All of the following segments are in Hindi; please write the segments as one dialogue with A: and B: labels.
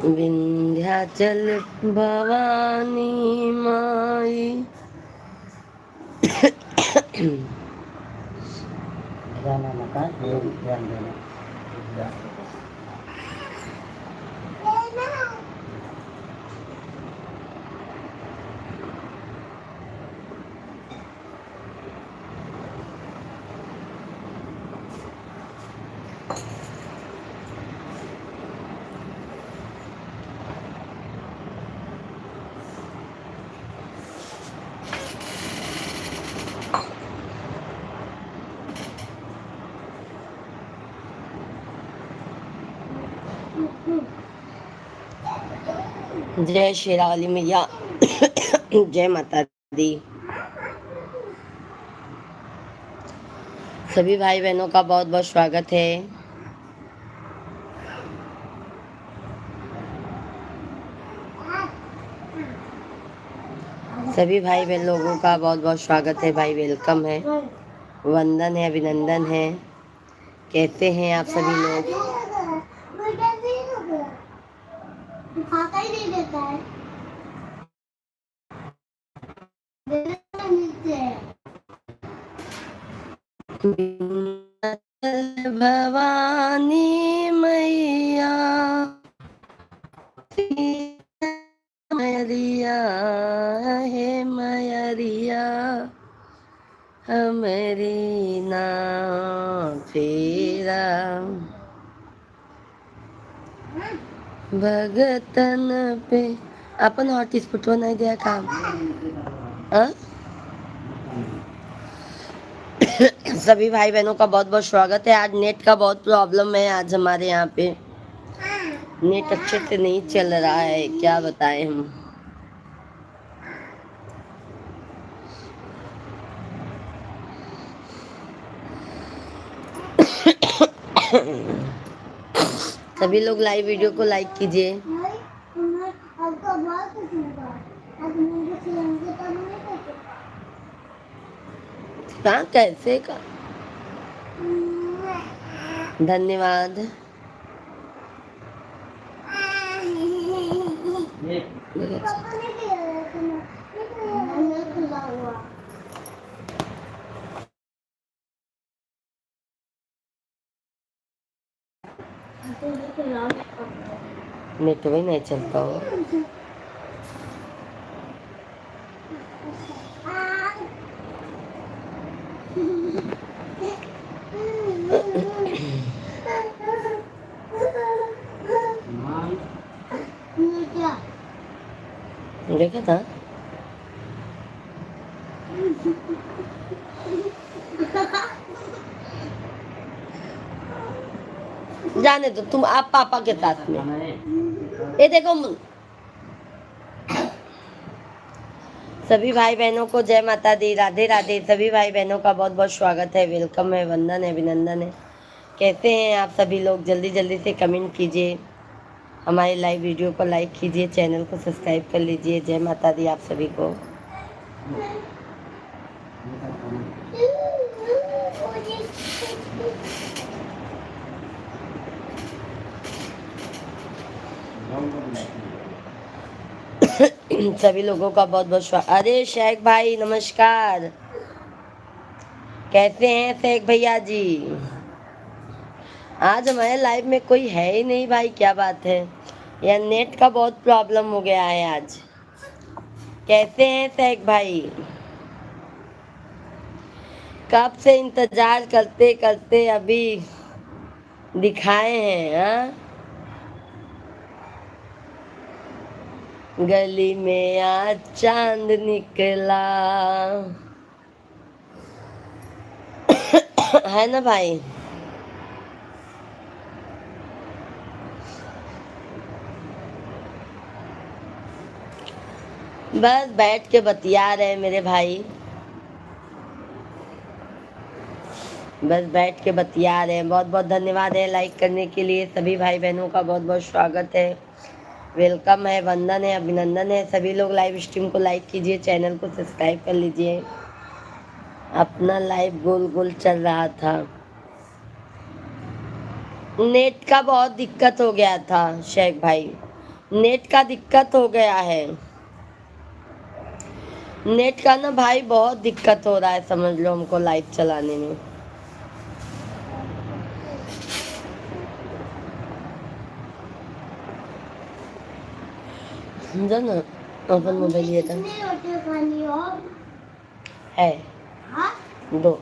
A: विंध्याचल भवानी माई।
B: गाना लगा ध्यान देना।
A: जय श्री रावली मैया। जय माता दी। सभी भाई बहनों का बहुत बहुत स्वागत है। सभी भाई बहन लोगों का बहुत बहुत स्वागत है भाई, वेलकम है, वंदन है, अभिनंदन है। कैसे हैं आप सभी लोग? खाता ही नहीं देता है। भवानी मैया मैरिया हे मैरिया, हमारी नाम फेरा भगतन पे। आपण हॉटस्पॉट नाही द्या काम। सभी भाई बहनों का बहुत बहुत स्वागत है। आज नेट का बहुत प्रॉब्लम है। आज हमारे यहाँ पे नेट अच्छे से नहीं चल रहा है, क्या बताएं हम। सभी लोग लाइव वीडियो को लाइक कीजिए। हाँ, कैसे का धन्यवाद। नेट भी नहीं चलता हो। देखा था। जाने दो, तुम आप पापा के साथ में। ये देखो, सभी भाई बहनों को जय माता दी, राधे राधे। सभी भाई बहनों का बहुत बहुत स्वागत है, वेलकम है, वंदन है, अभिनंदन है। कैसे हैं आप सभी लोग? जल्दी जल्दी से कमेंट कीजिए, हमारे लाइव वीडियो को लाइक कीजिए, चैनल को सब्सक्राइब कर लीजिए। जय माता दी आप सभी को। सभी लोगों का बहुत बहुत स्वागत। अरे शेख भाई नमस्कार, कैसे हैं शेख भैया जी? आज हमारे लाइव में कोई है ही नहीं भाई, क्या बात है? या नेट का बहुत प्रॉब्लम हो गया है आज। कैसे हैं शेख भाई? कब से इंतजार करते करते अभी दिखाए हैं। हाँ, गली में आज चांद निकला है ना भाई? बस बैठ के बतिया रहे मेरे भाई, बस बैठ के बतिया रहे हैं। बहुत बहुत धन्यवाद है लाइक करने के लिए। सभी भाई बहनों का बहुत बहुत स्वागत है, वेलकम है, वंदन है, अभिनंदन है। सभी लोग लाइव स्ट्रीम को लाइक कीजिए, चैनल को सब्सक्राइब कर लीजिए। अपना लाइव गोल गोल चल रहा था, नेट का बहुत दिक्कत हो गया था शेख भाई। नेट का दिक्कत हो गया है। नेट का ना भाई बहुत दिक्कत हो रहा है, समझ लो हमको लाइव चलाने में। समझो ना, अपन मोबाइल लिया था है दो।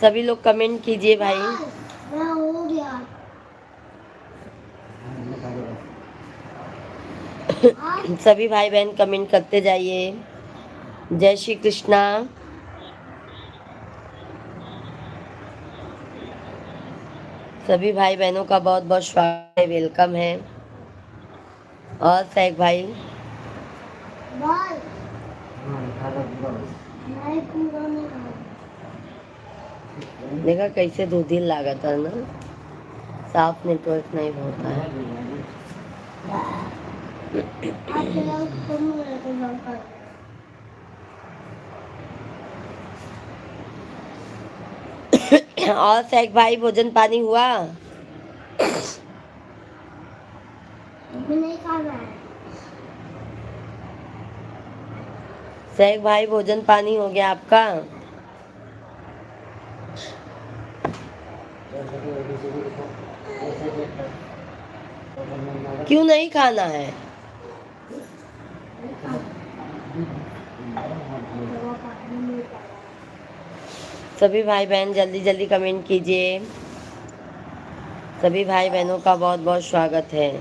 A: सभी लोग कमेंट कीजिए भाई।
B: हो गया।
A: सभी भाई बहन कमेंट करते जाइए। जय श्री कृष्णा। सभी भाई बहनों का बहुत बहुत स्वागत है, वेलकम है। और सैक भाई देखा कैसे दो दिन लागत है ना, साफ नेटवर्क नहीं होता है। और सैक भाई भोजन पानी हुआ?
B: नहीं खाना है।
A: सैक भाई भोजन पानी हो गया आपका? क्यों नहीं खाना है? सभी भाई बहन जल्दी जल्दी कमेंट कीजिए। सभी भाई बहनों का बहुत बहुत स्वागत है।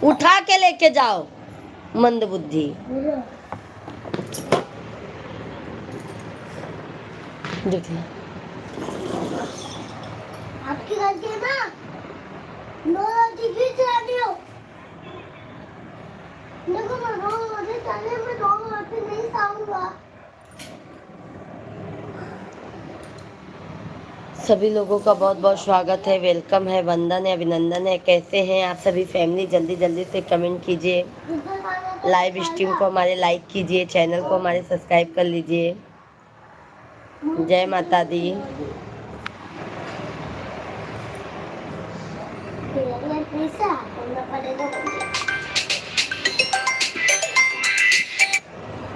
A: उठा के लेके जाओ मंद बुद्धि। देखिए
B: आपकी गलती है ना, नो टीवी चलाती हो। देखो मैं 9 बजे चले, मैं 9 बजे नहीं खाऊंगा।
A: सभी लोगों का बहुत बहुत स्वागत है, वेलकम है, वंदन है, अभिनंदन है। कैसे हैं आप सभी फैमिली? जल्दी जल्दी से कमेंट कीजिए। लाइव स्ट्रीम को हमारे लाइक कीजिए, चैनल को हमारे सब्सक्राइब कर लीजिए। जय माता दी।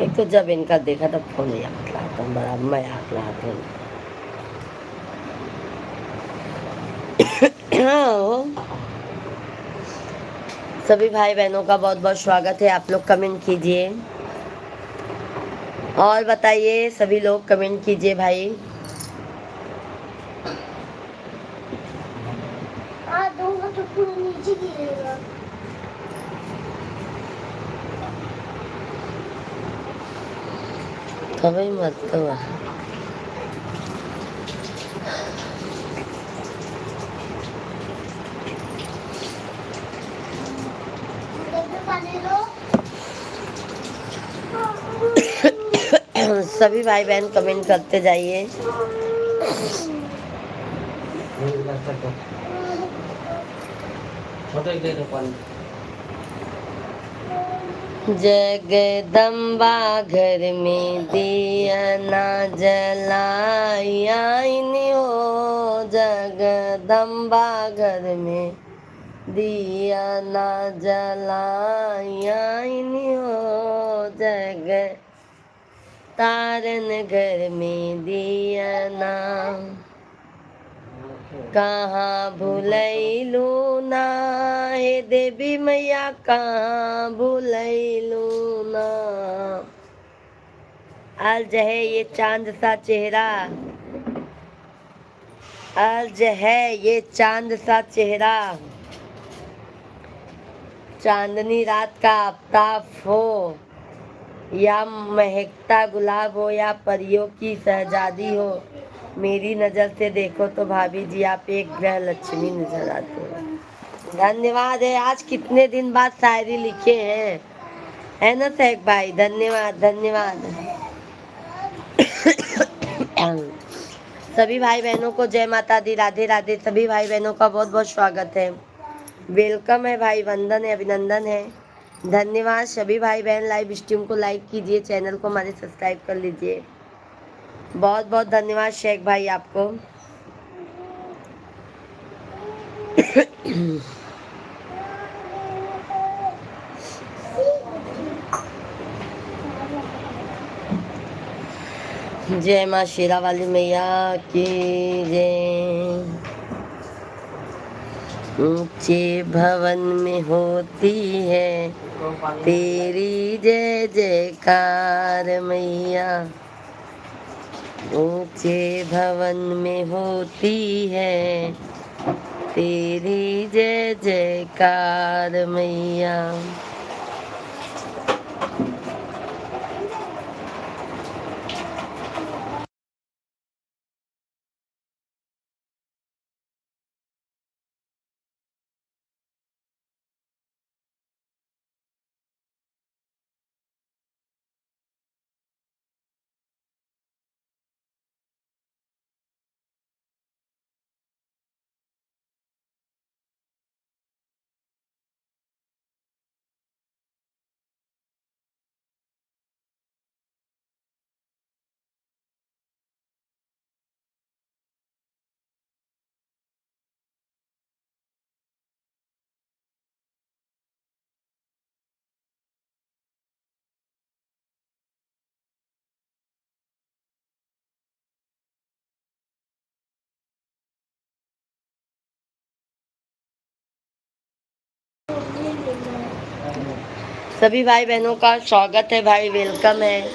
A: एक तो जब इनका देखा तब फोन नहीं हाथ लाता हूँ, बड़ा मैं हाथ लाता हूँ। सभी भाई बहनों का बहुत बहुत स्वागत है। आप लोग कमेंट कीजिए और बताइए, सभी लोग कमेंट कीजिए भाई।
B: दूंगा तो पूरा नीचे गिरेगा।
A: कभी मत तो सभी भाई बहन कमेंट करते जाइए। जगदम्बा घर में दिया ना जलाया हो, जगदम्बा घर में दिया ना जलाया हो, जग तारन घर में दिया ना कहाँ भूलैलू ना, हे देवी मैया कहाँ भूलैलू ना। आज है ये चांद सा चेहरा, आज है ये चांद सा चेहरा, चांदनी रात का आफताब हो या महकता गुलाब हो या परियों की शहजादी हो, मेरी नज़र से देखो तो भाभी जी आप एक ग्रह लक्ष्मी नजर आते हो। धन्यवाद है, आज कितने दिन बाद शायरी लिखे हैं, है ना सैक भाई? धन्यवाद धन्यवाद। सभी भाई बहनों को जय माता दी, राधे राधे। सभी भाई बहनों का बहुत बहुत स्वागत है, वेलकम है भाई, वंदन है, अभिनंदन है, धन्यवाद। सभी भाई बहन लाइव स्ट्रीम को लाइक कीजिए, चैनल को हमारे सब्सक्राइब कर लीजिए। बहुत बहुत धन्यवाद शेख भाई आपको। जय माँ शेरा वाली मैया की जय। ऊंचे भवन में होती है तेरी जय जयकार मैया। ऊंचे भवन में होती है तेरी जय जयकार मैया। सभी भाई बहनों का स्वागत है भाई, वेलकम है।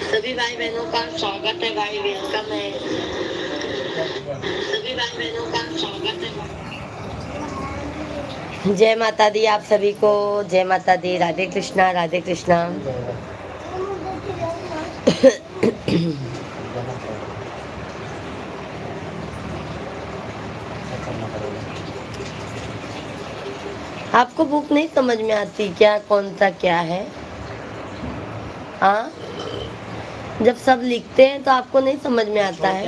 A: सभी भाई बहनों का स्वागत है भाई, वेलकम है। सभी भाई बहनों का स्वागत है। जय माता दी आप सभी को, जय माता दी। राधे कृष्णा, राधे कृष्णा। आपको बुक नहीं समझ में आती क्या, कौन सा क्या है? हाँ, जब सब लिखते हैं तो आपको नहीं समझ में आता है।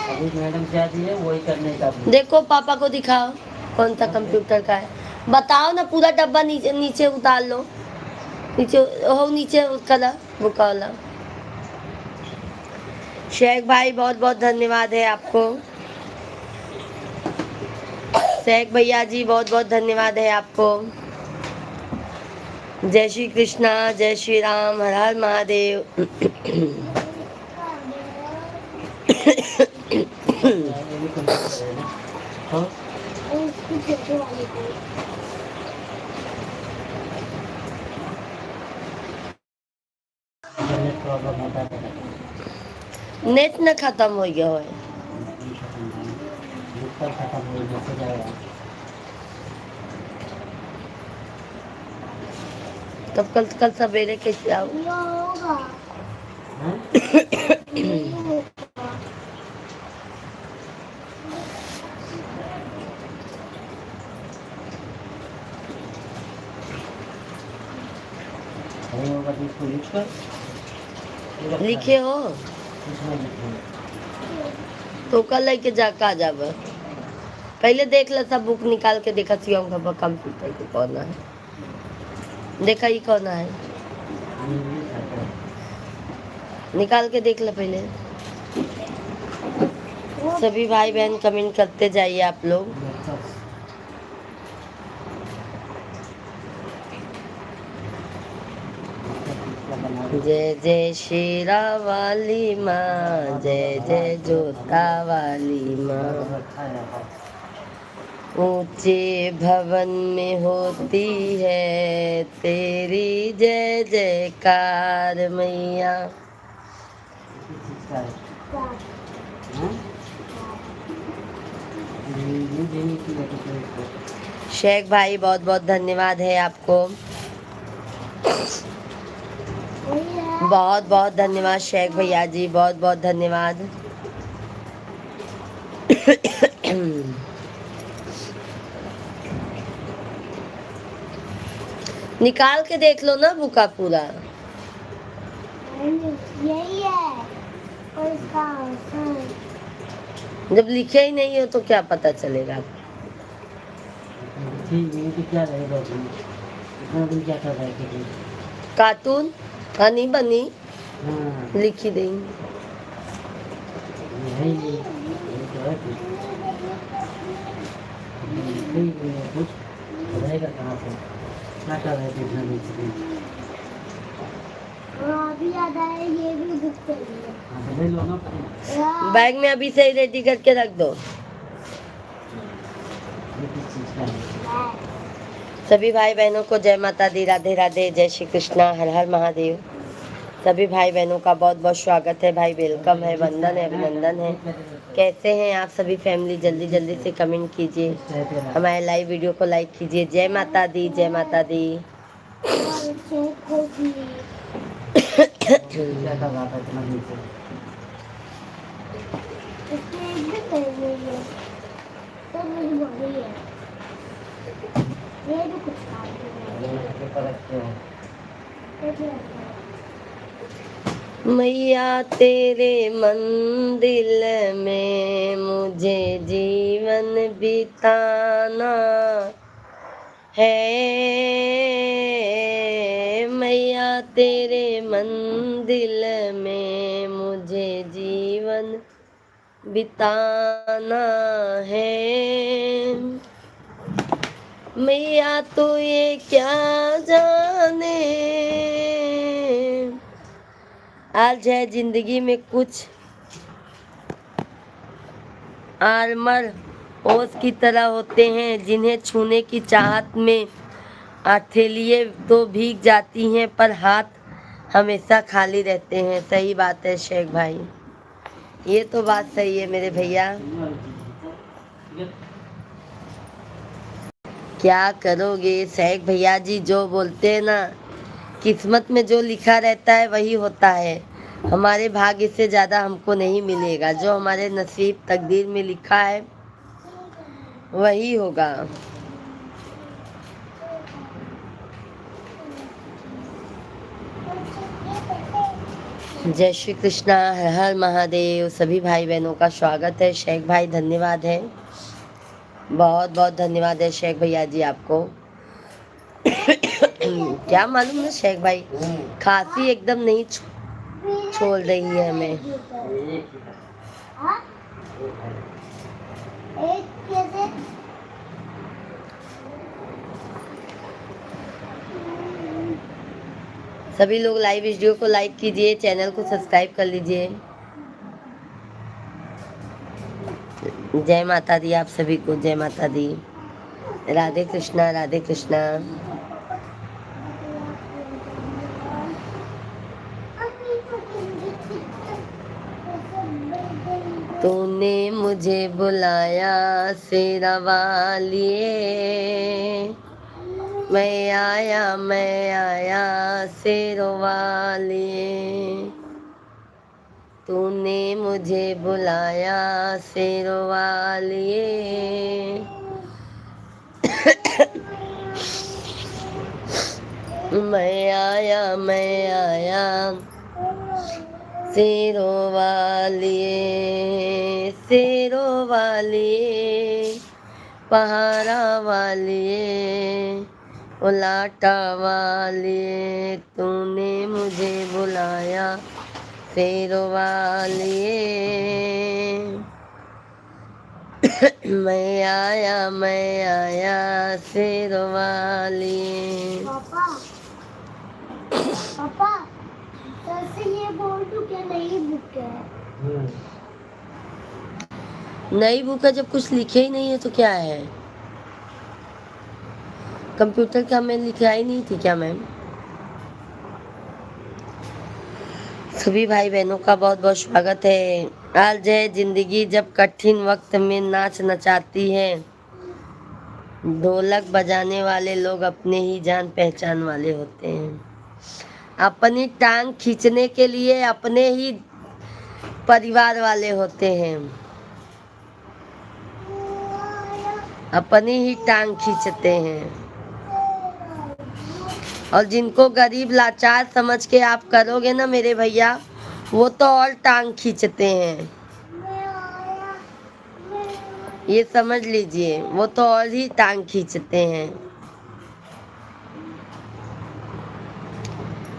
C: अभी मैडम क्या दी है वही करने का।
A: देखो पापा को दिखाओ कौन सा कंप्यूटर का है, बताओ ना। पूरा डब्बा नीचे नीचे उतार लो, नीचे हो, नीचे कलर बुक वाला। शेख भाई बहुत बहुत धन्यवाद है आपको। शेख भैया जी बहुत बहुत धन्यवाद है आपको। जय श्री कृष्णा, जय श्री राम, हर हर महादेव। हाँ? नेट न खत्म हो गया है। तब कल सवेरे कैसे आओ? लिखे हो तो कल लेके जाकर आ जाब। पहले देख लो, सब बुक निकाल के देखा कंप्यूटर के कौन है, देखा ये कौन है, निकाल के देख लो पहले। सभी भाई बहन कमेंट करते जाइए आप लोग। जय जय शेरा वाली माँ, जय जय जोता वाली माँ। ऊंचे भवन में होती है तेरी जय जयकार मैया। शेख भाई बहुत बहुत धन्यवाद है आपको, बहुत बहुत धन्यवाद शेख भैया जी, बहुत बहुत धन्यवाद। निकाल के देख लो ना बुका पूरा।
B: यही है और इसका आंसर।
A: जब लिखे ही नहीं हो तो क्या पता चलेगा?
C: क्या रहेगा, क्या कर रहा है?
A: कार्टून हनी बनी
C: हाँ
A: लिख ही देंगे।
C: यही नहीं ये तो है कुछ नहीं है कुछ रहेगा कहाँ से क्या कर रहे थे इतना नीचे
B: हाँ, अभी याद आया ये भी बुक चाहिए।
C: हाँ तो ले लो ना अपनी
B: हाँ,
A: बैग में अभी से ही रेडी करके रख दो।
C: ये किस चीज़ का है
A: सभी भाई बहनों को जय माता दी, राधे राधे, जय श्री कृष्णा, हर हर महादेव। सभी भाई बहनों का बहुत बहुत स्वागत है भाई, वेलकम है, वंदन है, अभिनंदन है। कैसे हैं आप सभी फैमिली? जल्दी जल्दी से कमेंट कीजिए, हमारे लाइव वीडियो को लाइक कीजिए। जय माता दी, जय माता दी।
B: और चेक होगी।
C: क्या कर रहा था इतना नीचे
B: इसमें एक भी पेन नहीं है, तो मेरी मम्मी है। ये भी कुछ काम नहीं है।
C: पेपर रखते हो
B: ये भी रखा है।
A: मैया तेरे मंदिर में मुझे जीवन बिताना है। मैया तेरे मंदिर में मुझे जीवन बिताना है। मैया तो ये क्या जाने, आज है जिंदगी में कुछ आलमर ओस की तरह होते हैं, जिन्हें छूने की चाहत में हथेलियाँ तो भीग जाती हैं पर हाथ हमेशा खाली रहते हैं। सही बात है शेख भाई, ये तो बात सही है मेरे भैया। क्या करोगे शेख भैया जी, जो बोलते हैं ना, किस्मत में जो लिखा रहता है वही होता है। हमारे भाग्य से ज़्यादा हमको नहीं मिलेगा, जो हमारे नसीब तकदीर में लिखा है वही होगा। जय श्री कृष्णा, हर हर महादेव। सभी भाई बहनों का स्वागत है। शेख भाई धन्यवाद है, बहुत बहुत धन्यवाद है शेख भैया जी आपको। क्या मालूम है शेख भाई, खांसी एकदम नहीं छोड़ रही है हमें।
B: हाँ? एक कैसे?
A: सभी लोग लाइव वीडियो को लाइक कीजिए, चैनल को सब्सक्राइब कर लीजिए। जय माता दी आप सभी को, जय माता दी। राधे कृष्णा, राधे कृष्णा। तूने मुझे बुलाया शेरा वालिए, मैं आया शेरों वालिए। तूने मुझे बुलाया शेरों वालिए, मैं आया शेरों वालिए, शेरों वालिए, पहाड़ा वालिए, उलाटा वालिए। तूने मुझे बुलाया शेरों वालिए, मैं आया शेरों वालिए।
B: पापा सर से ये बोल दूं क्या नई बुक है?
A: नई बुक है, जब कुछ लिखे ही नहीं है तो क्या है? कंप्यूटर का मैं लिखाई नहीं थी क्या मैम? सभी भाई बहनों का बहुत बहुत स्वागत है। आज है जिंदगी जब कठिन वक्त में नाच नचाती है, ढोलक बजाने वाले लोग अपने ही जान पहचान वाले होते हैं। अपनी टांग खींचने के लिए अपने ही परिवार वाले होते हैं, अपनी ही टांग खींचते हैं। और जिनको गरीब लाचार समझ के आप करोगे ना मेरे भैया, वो तो और टांग खींचते हैं, ये समझ लीजिए, वो तो और ही टांग खींचते हैं।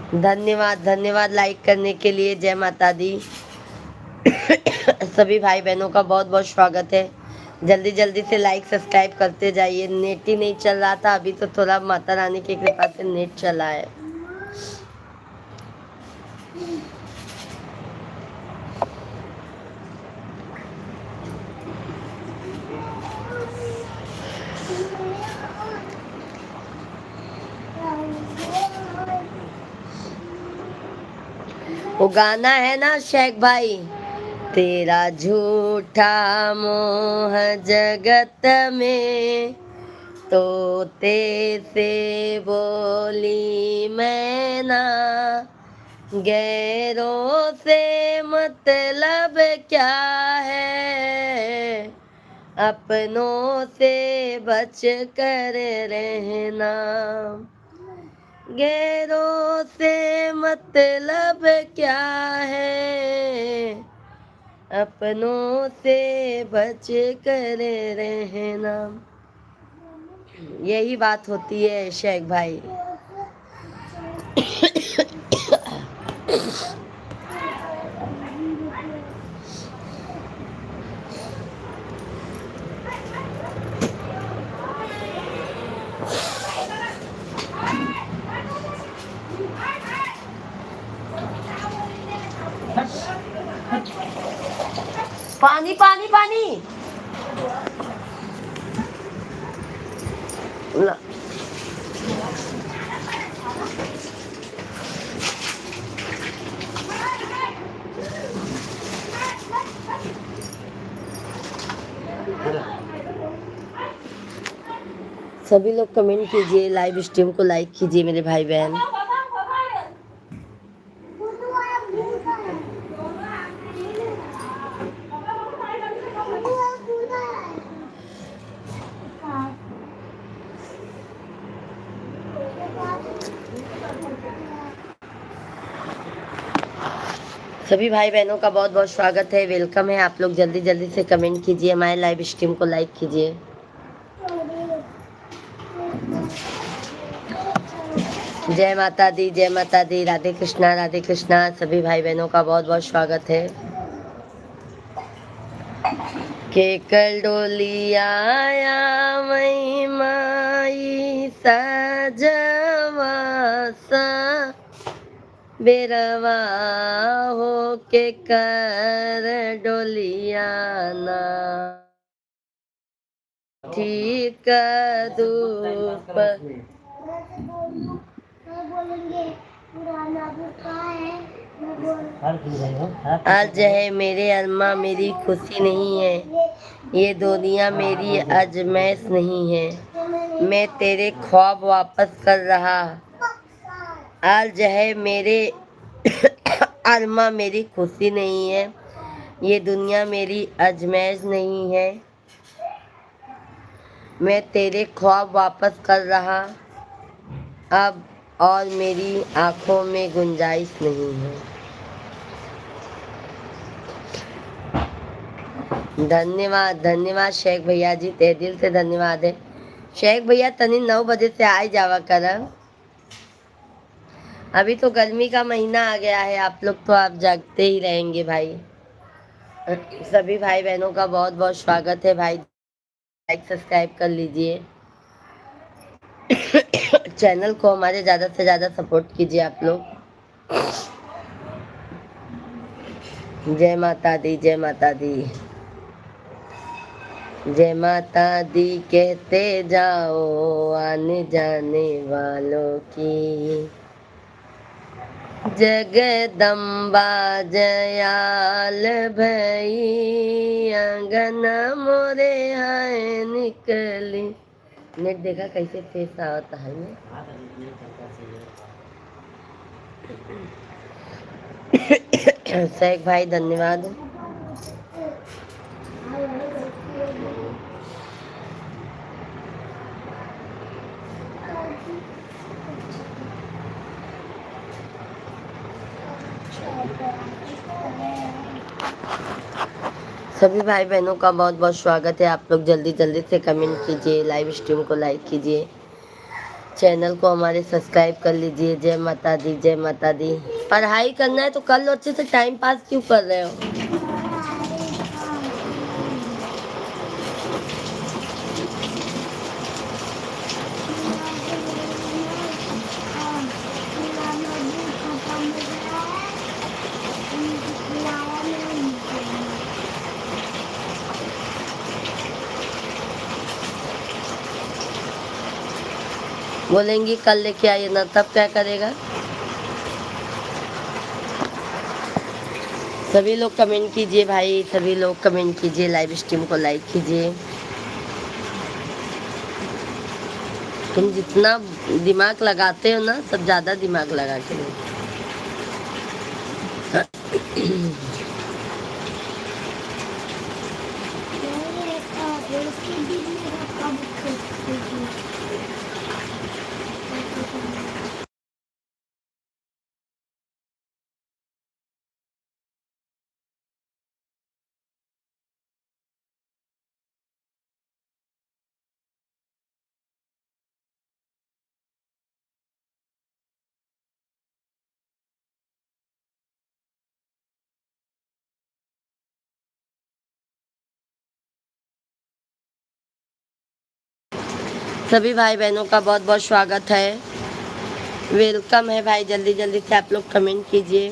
A: धन्यवाद धन्यवाद लाइक करने के लिए। जय माता दी। सभी भाई बहनों का बहुत बहुत स्वागत है। जल्दी जल्दी से लाइक सब्सक्राइब करते जाइए। नेट ही नहीं चल रहा था, अभी तो थोड़ा माता रानी की कृपा से नेट चला है। वो गाना है ना शेख भाई, तेरा झूठा मोह जगत में, तोते से बोली मैना, गैरों से मतलब क्या है, अपनों से बच कर रहना, गैरों से मतलब क्या है, अपनों से बच कर रहना। यही बात होती है शेख भाई। पानी पानी पानी ला। सभी लोग कमेंट कीजिए, लाइव स्ट्रीम को लाइक कीजिए मेरे भाई बहन। सभी भाई बहनों का बहुत बहुत स्वागत है, वेलकम है। आप लोग जल्दी जल्दी से कमेंट कीजिए, हमारे लाइव स्ट्रीम को लाइक कीजिए। जय माता दी, जय माता दी। राधे कृष्णा राधे कृष्णा। सभी भाई बहनों का बहुत बहुत स्वागत है। केकल डोली आया मई माई सजवा सा, बेरवा हो के कर डोलियाना, ठीक धूप। आज है मेरे अरमा मेरी खुशी नहीं है, ये दुनिया मेरी अजमैश नहीं है, मैं तेरे ख्वाब वापस कर रहा। आज है मेरे अरमा मेरी खुशी नहीं है, ये दुनिया मेरी अजमैश नहीं है, मैं तेरे ख्वाब वापस कर रहा अब, और मेरी आंखों में गुंजाइश नहीं है। धन्यवाद धन्यवाद शेख भैया जी, तहे दिल से धन्यवाद है। शेख भैया तनी 9 बजे से आ जावा कर। अभी तो गर्मी का महीना आ गया है, आप लोग तो आप जागते ही रहेंगे भाई। सभी भाई बहनों का बहुत बहुत स्वागत है भाई। लाइक सब्सक्राइब कर लीजिए। चैनल को हमारे ज़्यादा से ज़्यादा सपोर्ट कीजिए आप लोग। जय माता दी, जय माता दी, जय माता दी कहते जाओ आने जाने वालों की, जगदम्बा जयाल भई अंगन मोरे है निकली। नेट देखा कैसे फेस आता है ना। शेख भाई धन्यवाद। सभी भाई बहनों का बहुत बहुत स्वागत है। आप लोग जल्दी जल्दी से कमेंट कीजिए, लाइव स्ट्रीम को लाइक कीजिए, चैनल को हमारे सब्सक्राइब कर लीजिए। जय माता दी, जय माता दी। पढ़ाई करना है तो कर लो अच्छे से, टाइम पास क्यों कर रहे हो? बोलेंगी कल लेके आइए ना, तब क्या करेगा? सभी लोग कमेंट कीजिए भाई, सभी लोग कमेंट कीजिए, लाइव स्ट्रीम को लाइक कीजिए। तुम जितना दिमाग लगाते हो ना, सब ज्यादा दिमाग लगा के लो। सभी भाई बहनों का बहुत बहुत स्वागत है, वेलकम है भाई। जल्दी जल्दी से आप लोग कमेंट कीजिए।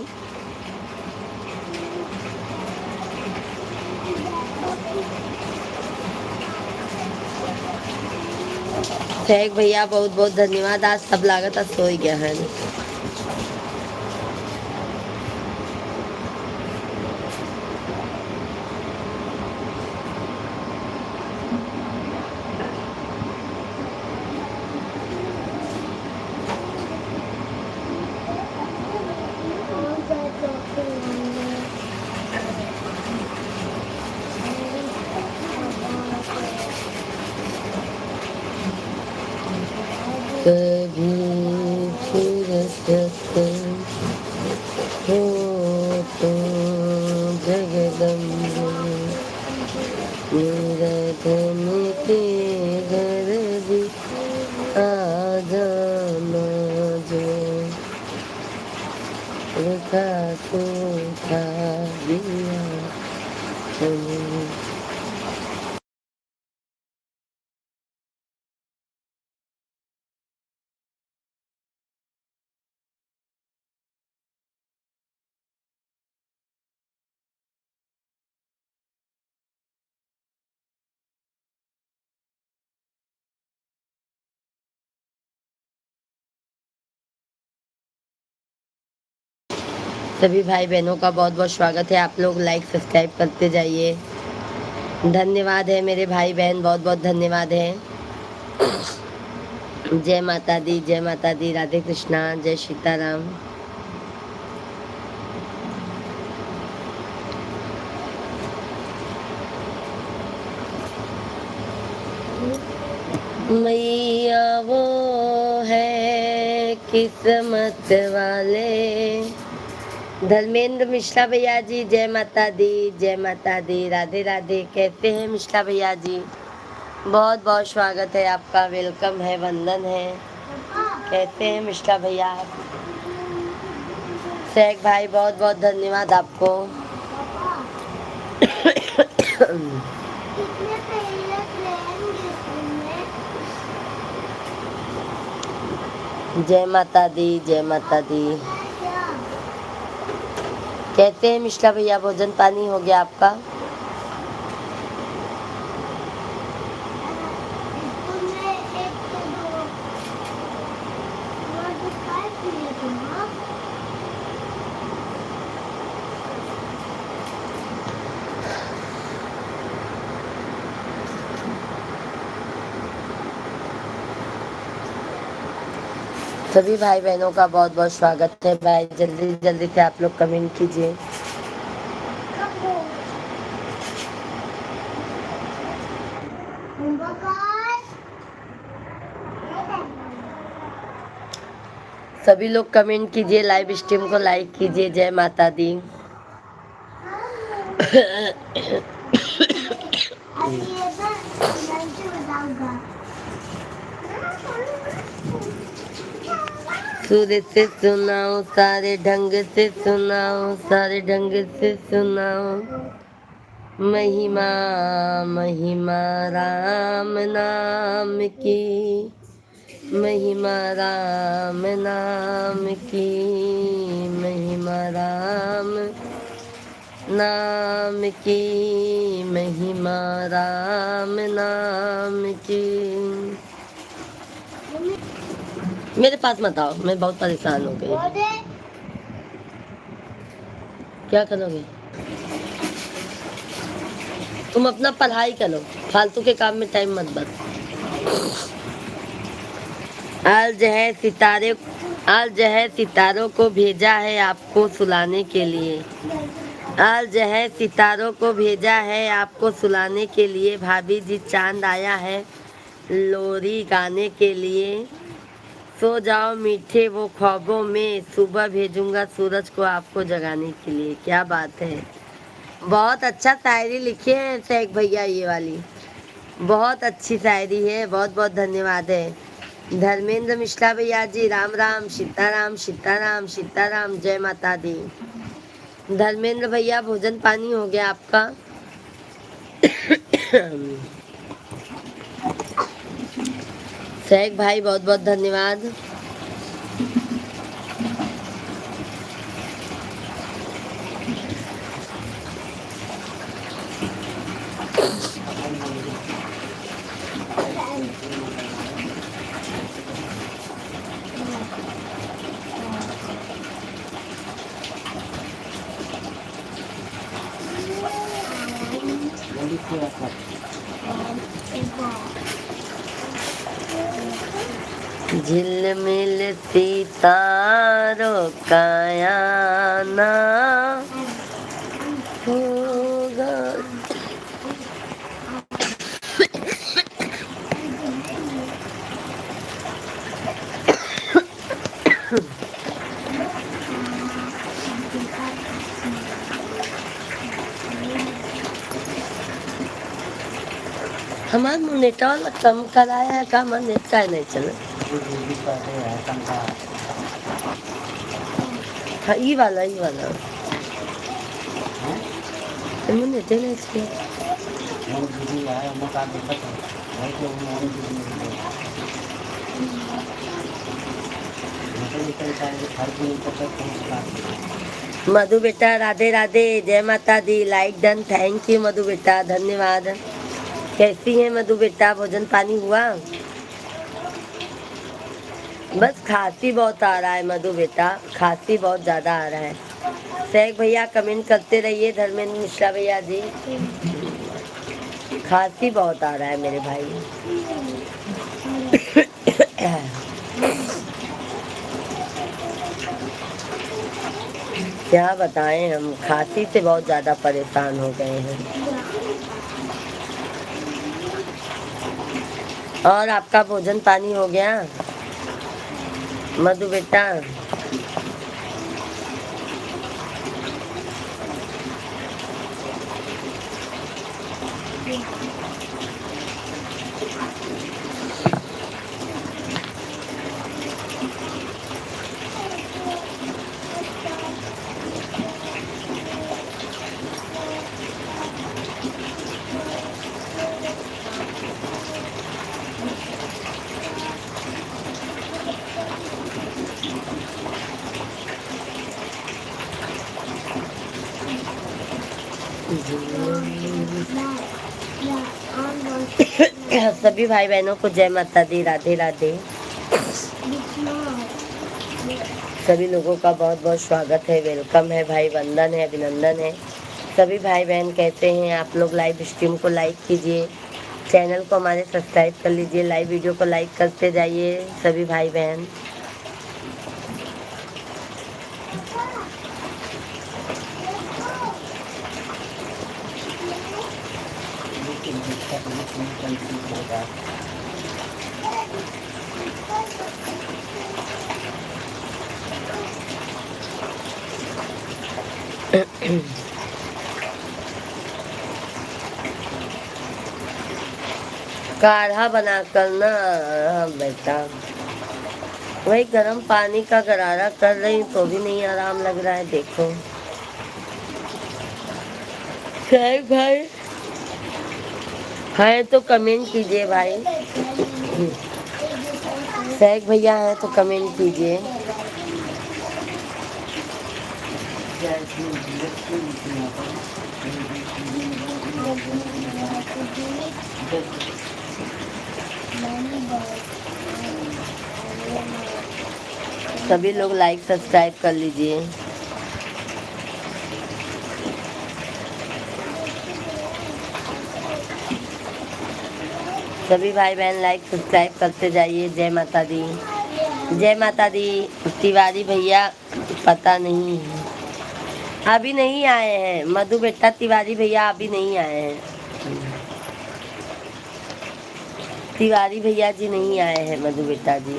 A: शेख भैया बहुत बहुत धन्यवाद। आज सब लागत सो ही गया है। कभी फुर्सत हो तो जगदम्बे, मेरा धन के घर भी आ जाना, जो रुखा सूखा दिया हमें। सभी भाई बहनों का बहुत बहुत स्वागत है। आप लोग लाइक सब्सक्राइब करते जाइए। धन्यवाद है मेरे भाई बहन, बहुत बहुत धन्यवाद है। जय माता दी, जय माता दी, राधे कृष्णा, जय सीताराम। मैया वो है किस्मत वाले। धर्मेंद्र मिश्रा भैया जी, जय माता दी, जय माता दी, राधे राधे। कैसे हैं मिश्रा भैया जी? बहुत बहुत स्वागत है आपका, वेलकम है, वंदन है। कैसे हैं मिश्रा भैया? शेख भाई बहुत बहुत धन्यवाद आपको। जय माता दी, जय माता दी। कैसे हैं मिश्रा भैया? भोजन पानी हो गया आपका? सभी भाई बहनों का बहुत बहुत स्वागत है भाई। जल्दी जल्दी से आप लोग कमेंट कीजिए। सभी लोग कमेंट कीजिए, लाइव स्ट्रीम को लाइक कीजिए। जय माता दी। सुर से सुनाओ, सारे ढंग से सुनाओ, सारे ढंग से सुनाओ। महिमा महिमा राम नाम की, महिमा राम नाम की, महिमा राम नाम की, महिमा राम नाम की। मेरे पास मत आओ, मैं बहुत परेशान हो गई। क्या करोगे? तुम अपना पढ़ाई करो, फालतू के काम में टाइम मत बर्बाद। आज है सितारे, आज है सितारों को भेजा है आपको सुलाने के लिए। आज है सितारों को भेजा है आपको सुलाने के लिए। भाभी जी चांद आया है लोरी गाने के लिए। सो जाओ मीठे वो ख्वाबों में, सुबह भेजूंगा सूरज को आपको जगाने के लिए। क्या बात है, बहुत अच्छा शायरी लिखी है शेख भैया, ये वाली बहुत अच्छी शायरी है। बहुत बहुत धन्यवाद है धर्मेंद्र मिश्रा भैया जी। राम राम, सीताराम सीताराम सीताराम, जय माता दी। धर्मेंद्र भैया भोजन पानी हो गया आपका? शेख भाई बहुत बहुत धन्यवाद। झिलमिल सितारों का आना होगा। हमारा नेटवर्क कम कराया है का? हमारा नेट का नहीं चला। हाँ ये वाला नेट नहीं चला। मधु बेटा राधे राधे, जय माता दी। लाइक डन, थैंक यू मधु बेटा, धन्यवाद। कैसी है मधु बेटा, भोजन पानी हुआ? बस खांसी बहुत आ रहा है मधु बेटा, खांसी बहुत ज़्यादा आ रहा है। शेख भैया कमेंट करते रहिए, धर्मेंद्र मिश्रा भैया जी। खांसी बहुत आ रहा है मेरे भाई। क्या बताएं, हम खांसी से बहुत ज़्यादा परेशान हो गए हैं। और आपका भोजन पानी हो गया मधु बेटा? सभी भाई बहनों को जय माता दी, राधे राधे। सभी लोगों का बहुत बहुत स्वागत है, वेलकम है भाई, वंदन है, अभिनंदन है। सभी भाई बहन कहते हैं आप लोग लाइव स्ट्रीम को लाइक कीजिए, चैनल को हमारे सब्सक्राइब कर लीजिए, लाइव वीडियो को लाइक करते जाइए सभी भाई बहन। काढ़ा बना कर ना बेटा, वही गर्म पानी का गरारा कर रही हूँ तो भी नहीं आराम लग रहा है। देखो सैग भाई है तो कमेंट कीजिए भाई। सैग भैया है तो कमेंट कीजिए। सभी लोग लाइक सब्सक्राइब कर लीजिए। सभी भाई बहन लाइक सब्सक्राइब करते जाइए। जय माता दी, जय माता दी। तिवारी भैया पता नहीं है, अभी नहीं आए हैं। मधु बेटा तिवारी भैया अभी नहीं आए हैं। तिवारी भैया जी नहीं आए हैं, मधु बेटा जी।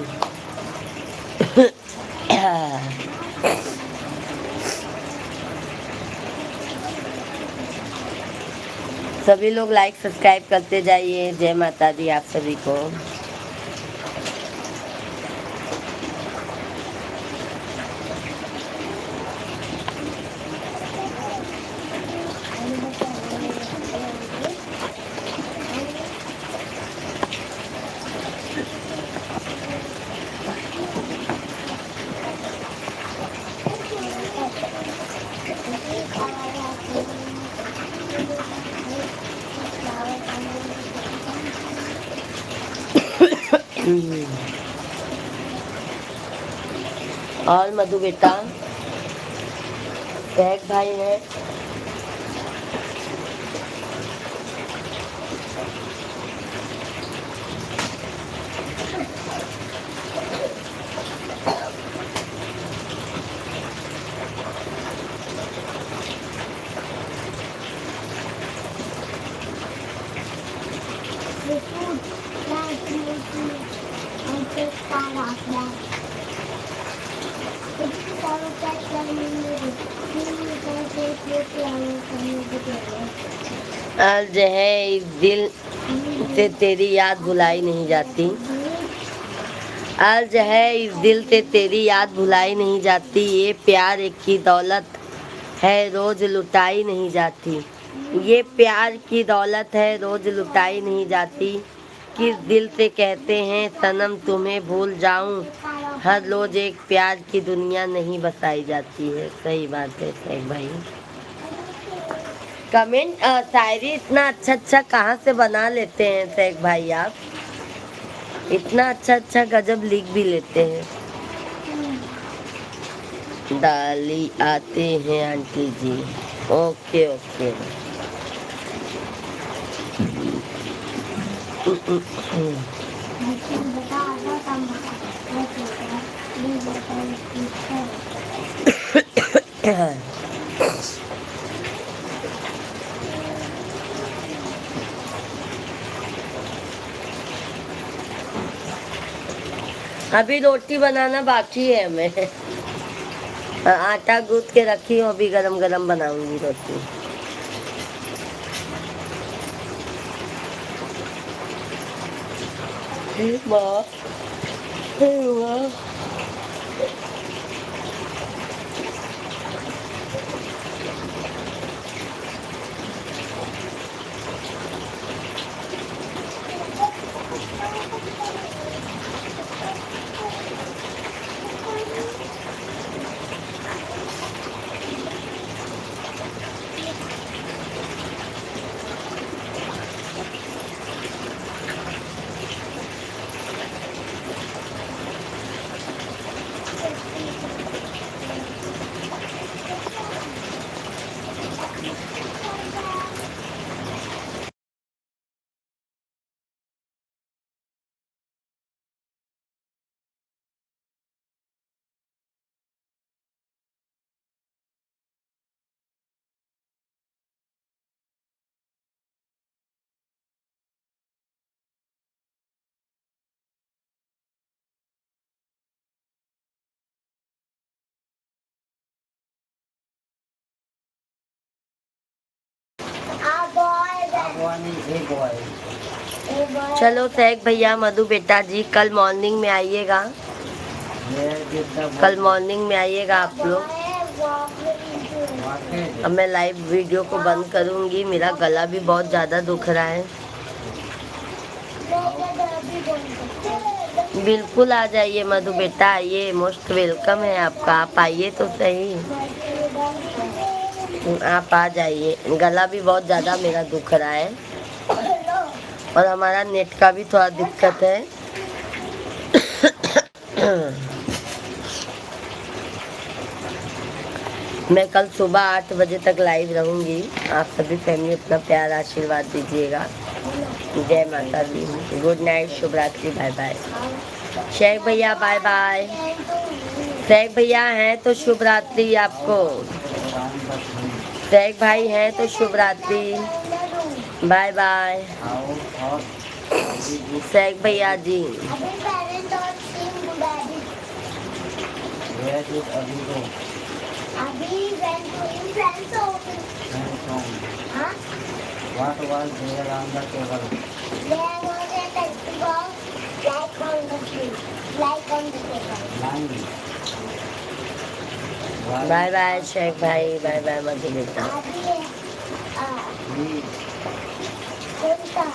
A: सभी लोग लाइक सब्सक्राइब करते जाइए। जय माता दी आप सभी को। और मधु बेटा सैग भाई है। आज है इस दिल से तेरी याद भुलाई नहीं जाती। आज है इस दिल से तेरी याद भुलाई नहीं जाती। ये प्यार की दौलत है रोज लुटाई नहीं जाती। ये प्यार की दौलत है रोज लुटाई नहीं जाती। किस दिल से कहते हैं सनम तुम्हें भूल जाऊं। हर रोज एक प्यार की दुनिया नहीं बसाई जाती है। सही बात है सैग भाई। कमेंट शायरी इतना अच्छा अच्छा कहाँ से बना लेते हैं सैग भाई आप? इतना अच्छा अच्छा गजब लिख भी लेते हैं। डाली आते हैं आंटी जी। Okay okay. अभी रोटी बनाना बाकी है हमें। आटा गूंथ के रखी हूँ, अभी गरम गरम बनाऊंगी रोटी। माँ माँ चलो सैग भैया मधु बेटा जी कल मॉर्निंग में आइएगा। कल मॉर्निंग में आइएगा आप लोग। अब मैं लाइव वीडियो को बंद करूंगी, मेरा गला भी बहुत ज़्यादा दुख रहा है। बिल्कुल आ जाइए मधु बेटा, आइए, मोस्ट वेलकम है आपका। आप आइए तो सही, आप आ जाइए। गला भी बहुत ज़्यादा मेरा दुख रहा है और हमारा नेट का भी थोड़ा दिक्कत है। मैं कल सुबह 8 बजे तक लाइव रहूंगी। आप सभी फैमिली अपना प्यार आशीर्वाद दीजिएगा। जय माता दी। गुड नाइट, शुभ रात्रि, बाय बाय। शेख भैया बाय बाय। शेख भैया हैं तो शुभ रात्रि आपको। शेख भाई हैं तो शुभ रात्रि, बाय बाय। शेख भैया जी
B: अभी went to in friends open. Huh?
C: What was there on the table?
B: There was a pencil box like on the tree, like on the table.
C: Nine.
A: Bye bye Sheikh भाई, बाय बाय मधु बेटा।
B: अभी
C: Three.
B: कौन सा